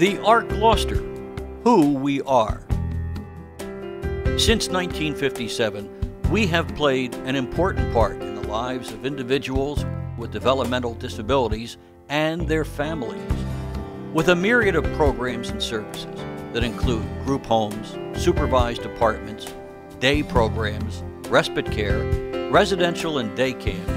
The Arc Gloucester, who we are. Since 1957, we have played an important part in the lives of individuals with developmental disabilities and their families, with a myriad of programs and services that include group homes, supervised apartments, day programs, respite care, residential and day camp,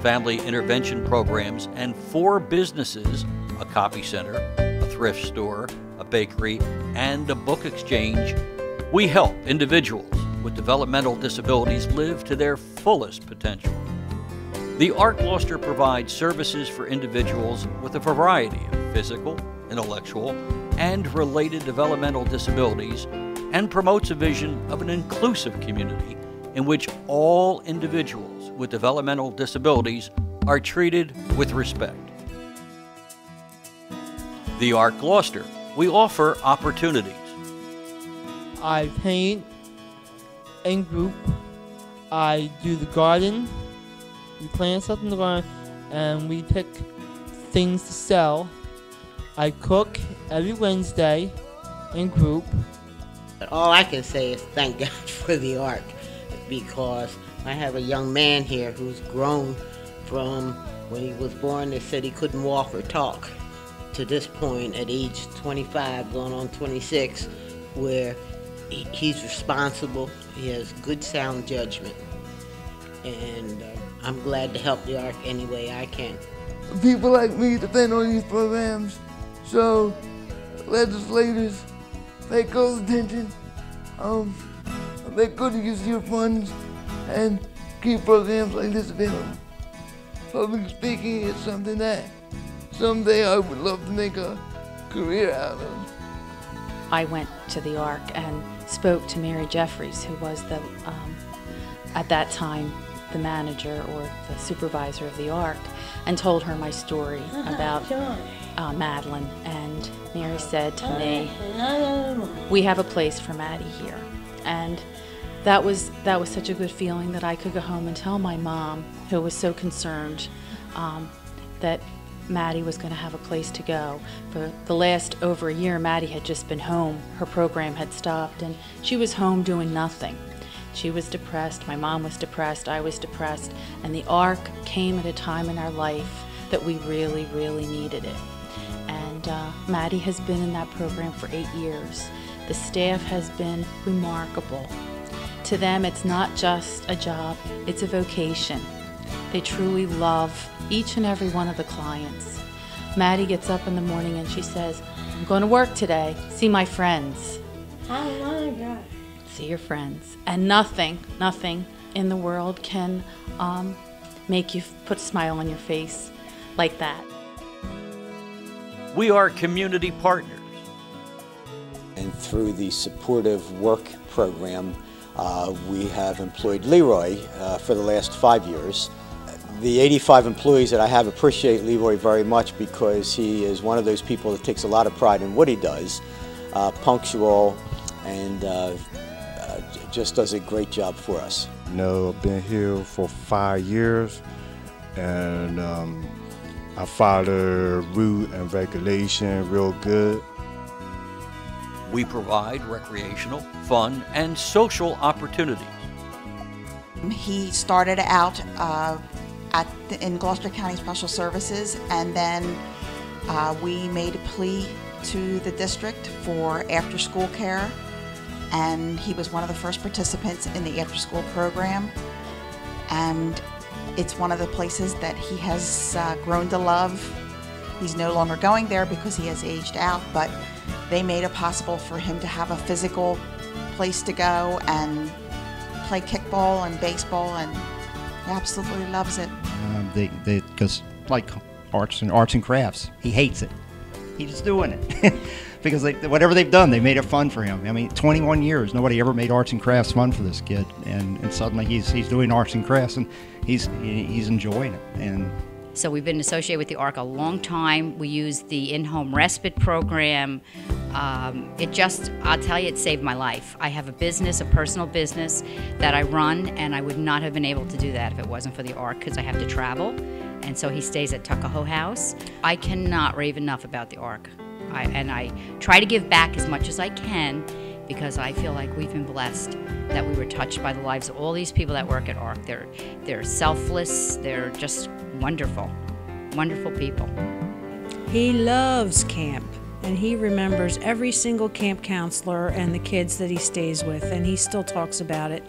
family intervention programs, and 4 businesses: a copy center, a thrift store, a bakery, and a book exchange. We help individuals with developmental disabilities live to their fullest potential. The Arc Gloucester provides services for individuals with a variety of physical, intellectual, and related developmental disabilities, and promotes a vision of an inclusive community in which all individuals with developmental disabilities are treated with respect. The Arc Gloucester, we offer opportunities. I paint in group. I do the garden. We plant stuff in the garden and we pick things to sell. I cook every Wednesday in group. All I can say is thank God for the Arc, because I have a young man here who's grown from when he was born. They said he couldn't walk or talk, to this point at age 25 going on 26, where he's responsible, he has good sound judgment, and I'm glad to help the Arc any way I can. People like me depend on these programs, so legislators pay close attention, make good use of your funds, and keep programs like this available. Public speaking is something that someday I would love to make a career out of. I went to the Arc and spoke to Mary Jeffries, who was the, at that time, the manager or the supervisor of the Arc, and told her my story about Madeline. And Mary said to me, "We have a place for Maddie here." And that was such a good feeling that I could go home and tell my mom, who was so concerned that Maddie was going to have a place to go. For the last over a year, Maddie had just been home. Her program had stopped, and she was home doing nothing. She was depressed, my mom was depressed, I was depressed, and the Arc came at a time in our life that we really, really needed it. And Maddie has been in that program for 8 years. The staff has been remarkable. To them, it's not just a job, it's a vocation. They truly love each and every one of the clients. Maddie gets up in the morning and she says, "I'm going to work today, see my friends." Oh my God. See your friends. And nothing in the world can make you put a smile on your face like that. We are community partners. And through the supportive work program, we have employed Leroy for the last 5 years. The 85 employees that I have appreciate Leroy very much, because he is one of those people that takes a lot of pride in what he does, punctual, and just does a great job for us. You know, I've been here for 5 years, and I follow route and regulation real good. We provide recreational, fun, and social opportunities. He started out in Gloucester County Special Services, and then we made a plea to the district for after-school care, and he was one of the first participants in the after-school program, and it's one of the places that he has grown to love. He's no longer going there because he has aged out, but they made it possible for him to have a physical place to go and play kickball and baseball, and he absolutely loves it. Because like arts and crafts, he hates it. He's just doing it because whatever they've done, they made it fun for him. I mean, 21 years, nobody ever made arts and crafts fun for this kid, and suddenly he's doing arts and crafts, and he's enjoying it. And So we've been associated with the Arc a long time. We use the in-home respite program. I'll tell you, it saved my life. I have a business, a personal business that I run, and I would not have been able to do that if it wasn't for the Arc, because I have to travel. And so he stays at Tuckahoe House. I cannot rave enough about the Arc. And I try to give back as much as I can, because I feel like we've been blessed that we were touched by the lives of all these people that work at ARC. They're selfless. They're just wonderful, wonderful people. He loves camp, and he remembers every single camp counselor and the kids that he stays with, and he still talks about it,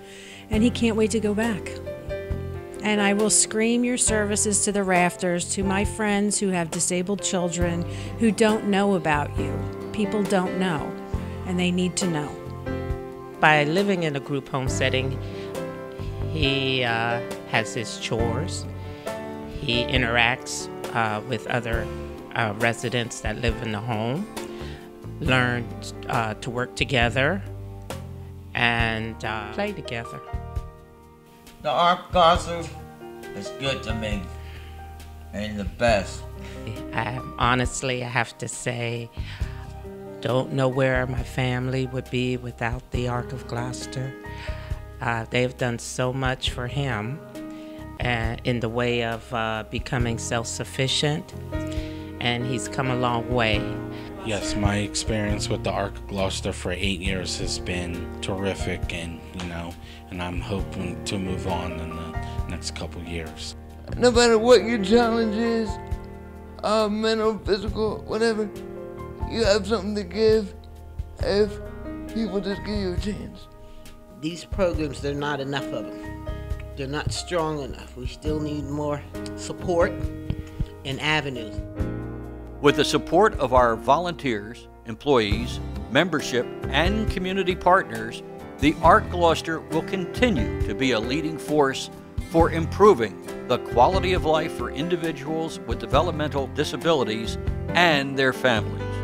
and he can't wait to go back. And I will scream your services to the rafters to my friends who have disabled children who don't know about you. People don't know, and they need to know. By living in a group home setting, he has his chores. He interacts with other residents that live in the home, learn to work together, and play together. The Arc Gloucester is good to me, and the best. Honestly, I have to say, don't know where my family would be without the Arc of Gloucester. They've done so much for him in the way of becoming self-sufficient, and he's come a long way. Yes, my experience with the Arc of Gloucester for 8 years has been terrific, and and I'm hoping to move on in the next couple years. No matter what your challenge is, mental, physical, whatever, you have something to give if people just give you a chance. These programs, there are not enough of them. They're not strong enough. We still need more support and avenues. With the support of our volunteers, employees, membership, and community partners, the Arc Gloucester will continue to be a leading force for improving the quality of life for individuals with developmental disabilities and their families.